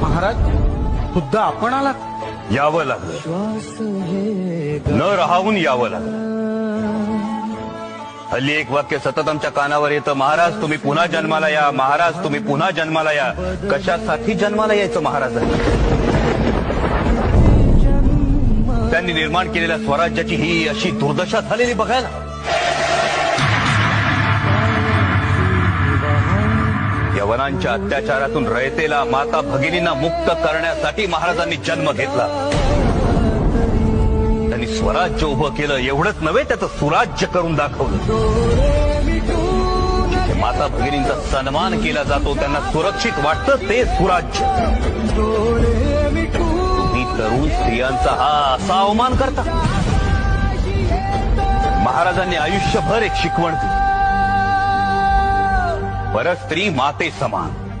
महाराज खुद्द आपण आलात? यावं लागलं, न राहून यावं लागलं. हल्ली एक वाक्य सतत आमच्या कानावर येतं, महाराज तुम्ही पुन्हा जन्माला या, महाराज तुम्ही पुन्हा जन्माला या. कशासाठी जन्माला यायचं महाराजांनी? त्यांनी निर्माण केलेल्या स्वराज्याची ही अशी दुर्दशा झालेली बघायला. यवनांच्या अत्याचारातून रयतेला, माता भगिनींना मुक्त करण्यासाठी महाराजांनी जन्म घेतला. त्यांनी स्वराज्य उभं केलं, एवढंच नव्हे त्याचं सुराज्य करून दाखवलं. जिथे माता भगिनींचा सन्मान केला जातो, त्यांना सुरक्षित वाटतं, ते सुराज्य. तुम्ही तरुण स्त्रियांचा हा असा अवमान करता. महाराजांनी आयुष्यभर एक शिकवण दिली, परस्त्री माते समान.